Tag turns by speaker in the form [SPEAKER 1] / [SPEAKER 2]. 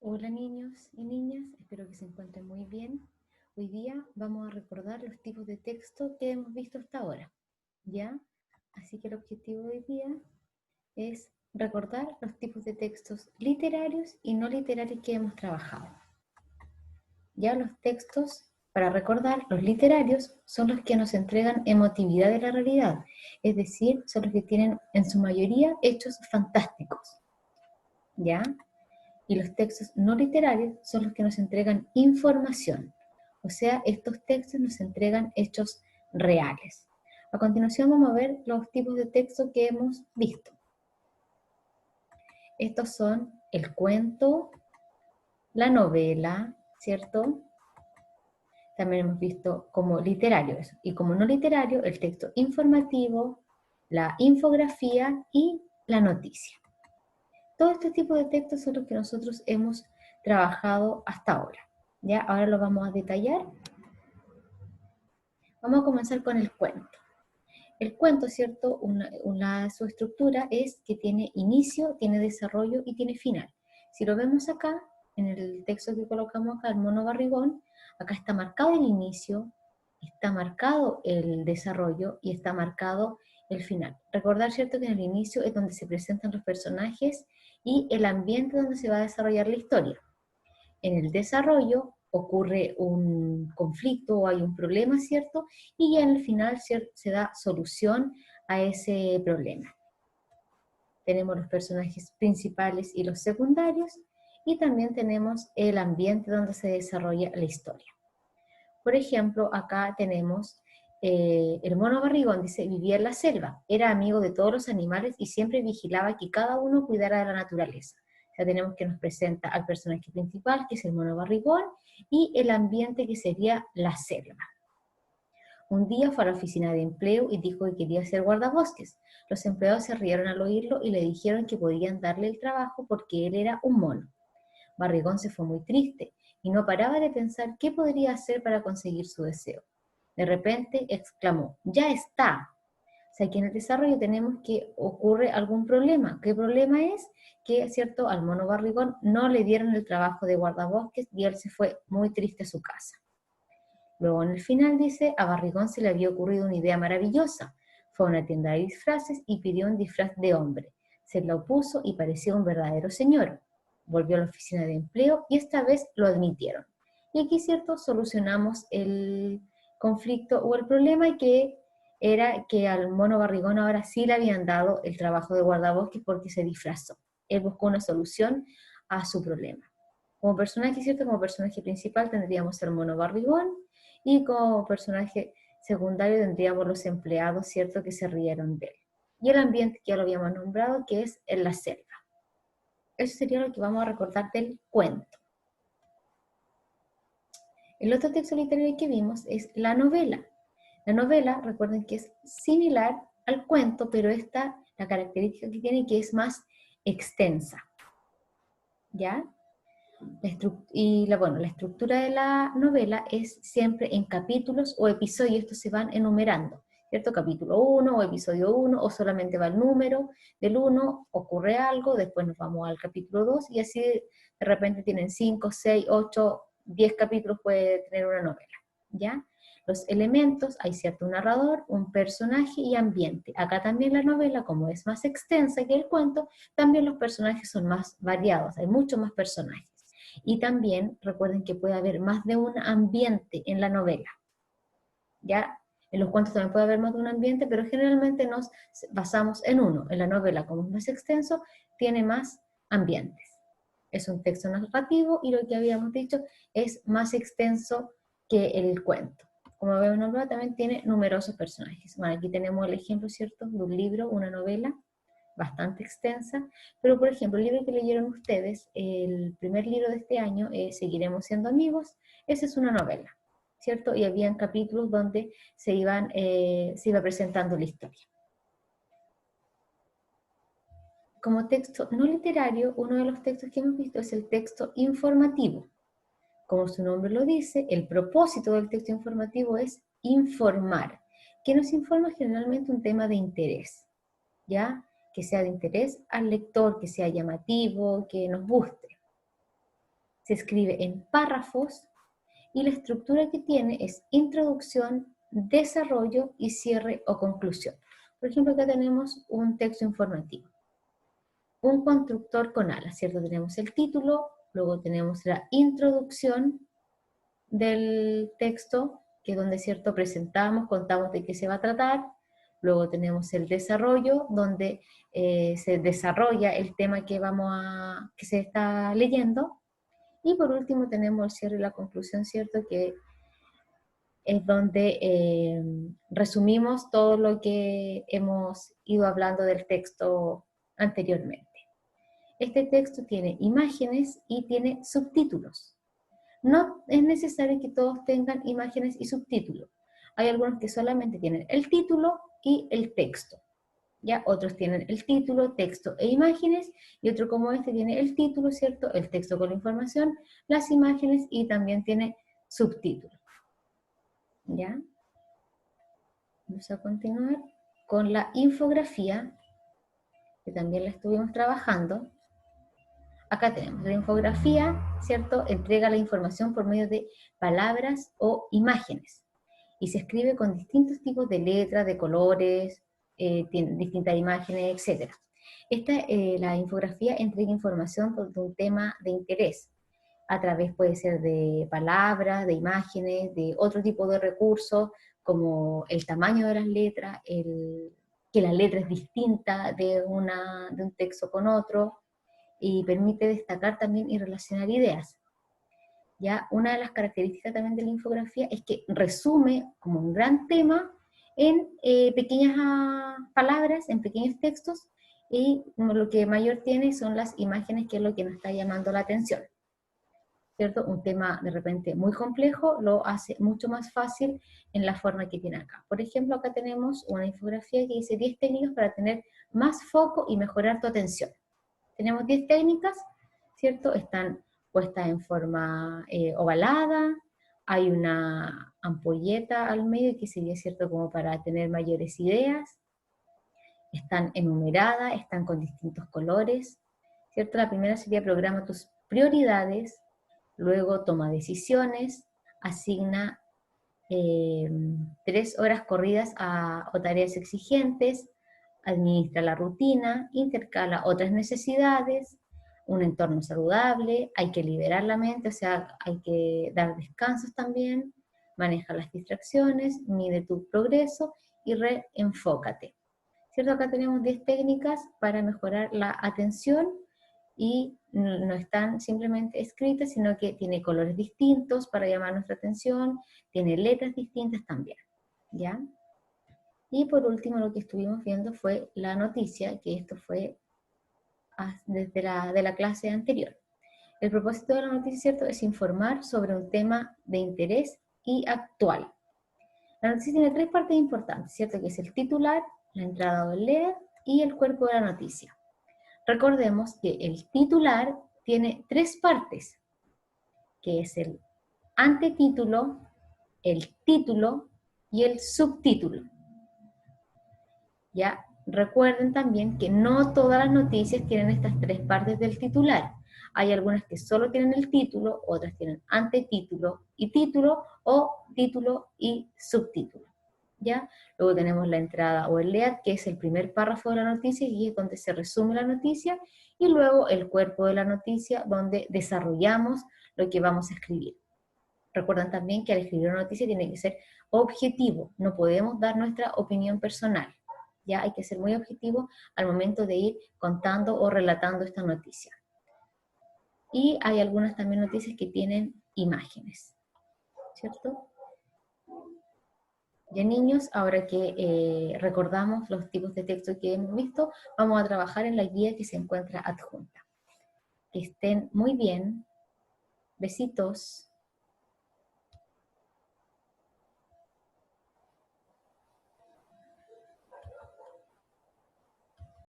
[SPEAKER 1] Hola niños y niñas, espero que se encuentren muy bien. Hoy día vamos a recordar los tipos de texto que hemos visto hasta ahora, ¿ya? Así que el objetivo de hoy día es recordar los tipos de textos literarios y no literarios que hemos trabajado. Ya los textos, para recordar, los literarios son los que nos entregan emotividad de la realidad, es decir, son los que tienen en su mayoría hechos fantásticos, ¿ya? Y los textos no literarios son los que nos entregan información. O sea, estos textos nos entregan hechos reales. A continuación vamos a ver los tipos de texto que hemos visto. Estos son el cuento, la novela, ¿cierto? También hemos visto como literario eso. Y como no literario, el texto informativo, la infografía y la noticia. Todo este tipo de textos son los que nosotros hemos trabajado hasta ahora. ¿Ya? Ahora lo vamos a detallar. Vamos a comenzar con el cuento. El cuento, ¿cierto? Su estructura es que tiene inicio, tiene desarrollo y tiene final. Si lo vemos acá, en el texto que colocamos acá, el mono barrigón, acá está marcado el inicio, está marcado el desarrollo y está marcado el final. Recordar, ¿cierto?, que en el inicio es donde se presentan los personajes y el ambiente donde se va a desarrollar la historia. En el desarrollo ocurre un conflicto o hay un problema, ¿cierto? Y ya en el final se da solución a ese problema. Tenemos los personajes principales y los secundarios, y también tenemos el ambiente donde se desarrolla la historia. Por ejemplo, acá tenemos el mono barrigón, dice, vivía en la selva, era amigo de todos los animales y siempre vigilaba que cada uno cuidara de la naturaleza. O sea, tenemos que nos presenta al personaje principal, que es el mono barrigón, y el ambiente que sería la selva. Un día fue a la oficina de empleo y dijo que quería ser guardabosques. Los empleados se rieron al oírlo y le dijeron que podían darle el trabajo porque él era un mono. Barrigón se fue muy triste y no paraba de pensar qué podría hacer para conseguir su deseo. De repente exclamó, ¡ya está! O sea, que en el desarrollo tenemos que ocurre algún problema. ¿Qué problema es? Que, ¿cierto?, al mono Barrigón no le dieron el trabajo de guardabosques y él se fue muy triste a su casa. Luego en el final dice, a Barrigón se le había ocurrido una idea maravillosa. Fue a una tienda de disfraces y pidió un disfraz de hombre. Se lo puso y parecía un verdadero señor. Volvió a la oficina de empleo y esta vez lo admitieron. Y aquí, ¿cierto?, solucionamos el conflicto o el problema que era que al mono Barrigón ahora sí le habían dado el trabajo de guardabosques porque se disfrazó. Él buscó una solución a su problema. Como personaje, ¿cierto?, como personaje principal tendríamos el mono Barrigón y como personaje secundario tendríamos los empleados, ¿cierto?, que se rieron de él. Y el ambiente que ya lo habíamos nombrado, que es en la selva. Eso sería lo que vamos a recordar del cuento. El otro texto literario que vimos es la novela. La novela, recuerden que es similar al cuento, pero la característica que tiene que es más extensa. ¿Ya? La estructura de la novela es siempre en capítulos o episodios, estos se van enumerando, ¿cierto? Capítulo 1 o episodio 1, o solamente va el número del 1, ocurre algo, después nos vamos al capítulo 2, y así de repente tienen 5, 6, 8, 10 capítulos puede tener una novela, ¿ya? Los elementos, hay cierto narrador, un personaje y ambiente. Acá también la novela, como es más extensa que el cuento, también los personajes son más variados, hay muchos más personajes. Y también recuerden que puede haber más de un ambiente en la novela. ¿Ya? En los cuentos también puede haber más de un ambiente, pero generalmente nos basamos en uno. En la novela, como es más extenso, tiene más ambientes. Es un texto narrativo y lo que habíamos dicho es más extenso que el cuento. Como vemos, nombrado, también tiene numerosos personajes. Bueno, aquí tenemos el ejemplo, ¿cierto?, de un libro, una novela, bastante extensa, pero por ejemplo, el libro que leyeron ustedes, el primer libro de este año, Seguiremos siendo amigos, esa es una novela, ¿cierto? Y habían capítulos donde se iba presentando la historia. Como texto no literario, uno de los textos que hemos visto es el texto informativo. Como su nombre lo dice, el propósito del texto informativo es informar. ¿Qué nos informa? Generalmente un tema de interés, ¿ya? Que sea de interés al lector, que sea llamativo, que nos guste. se escribe en párrafos y la estructura que tiene es introducción, desarrollo y cierre o conclusión. Por ejemplo, acá tenemos un texto informativo. Un constructor con alas, ¿cierto? Tenemos el título, luego tenemos la introducción del texto, que es donde, ¿cierto?, presentamos, contamos de qué se va a tratar. Luego tenemos el desarrollo, donde se desarrolla el tema que se está leyendo. Y por último tenemos el cierre y la conclusión, ¿cierto?, que es donde resumimos todo lo que hemos ido hablando del texto anteriormente. Este texto tiene imágenes y tiene subtítulos. No es necesario que todos tengan imágenes y subtítulos. Hay algunos que solamente tienen el título y el texto. ¿Ya? Otros tienen el título, texto e imágenes, y otro como este tiene el título, ¿cierto? El texto con la información, las imágenes y también tiene subtítulos. ¿Ya? Vamos a continuar con la infografía, que también la estuvimos trabajando. Acá tenemos la infografía, ¿cierto? Entrega la información por medio de palabras o imágenes. Y se escribe con distintos tipos de letras, de colores, tiene distintas imágenes, etc. La infografía entrega información de un tema de interés. A través puede ser de palabras, de imágenes, de otro tipo de recursos, como el tamaño de las letras, que la letra es distinta de un texto con otro, y permite destacar también y relacionar ideas. ¿Ya? Una de las características también de la infografía es que resume como un gran tema en pequeñas palabras, en pequeños textos, y lo que mayor tiene son las imágenes, que es lo que nos está llamando la atención. ¿Cierto? Un tema de repente muy complejo lo hace mucho más fácil en la forma que tiene acá. Por ejemplo, acá tenemos una infografía que dice 10 técnicas para tener más foco y mejorar tu atención. Tenemos 10 técnicas, ¿cierto? Están puestas en forma ovalada, hay una ampolleta al medio que sería, ¿cierto?, como para tener mayores ideas, están enumeradas, están con distintos colores, ¿cierto? La primera sería programa tus prioridades, luego toma decisiones, asigna 3 horas corridas o tareas exigentes, administra la rutina, intercala otras necesidades, un entorno saludable, hay que liberar la mente, o sea, hay que dar descansos también, maneja las distracciones, mide tu progreso y reenfócate. ¿Cierto? Acá tenemos 10 técnicas para mejorar la atención y no están simplemente escritas, sino que tiene colores distintos para llamar nuestra atención, tiene letras distintas también, ¿ya? Y por último lo que estuvimos viendo fue la noticia, que esto fue desde la clase anterior. El propósito de la noticia, ¿cierto?, es informar sobre un tema de interés y actual. La noticia tiene 3 partes importantes, ¿cierto?, que es el titular, la entrada o el leer y el cuerpo de la noticia. Recordemos que el titular tiene 3 partes, que es el antetítulo, el título y el subtítulo. Ya recuerden también que no todas las noticias tienen estas 3 partes del titular. Hay algunas que solo tienen el título, otras tienen antetítulo y título, o título y subtítulo. ¿Ya? Luego tenemos la entrada o el lead, que es el primer párrafo de la noticia y es donde se resume la noticia, y luego el cuerpo de la noticia, donde desarrollamos lo que vamos a escribir. Recuerden también que al escribir una noticia tiene que ser objetivo, no podemos dar nuestra opinión personal. Ya hay que ser muy objetivo al momento de ir contando o relatando esta noticia. Y hay algunas también noticias que tienen imágenes, ¿cierto? Ya niños, ahora que recordamos los tipos de texto que hemos visto, vamos a trabajar en la guía que se encuentra adjunta. Que estén muy bien. Besitos.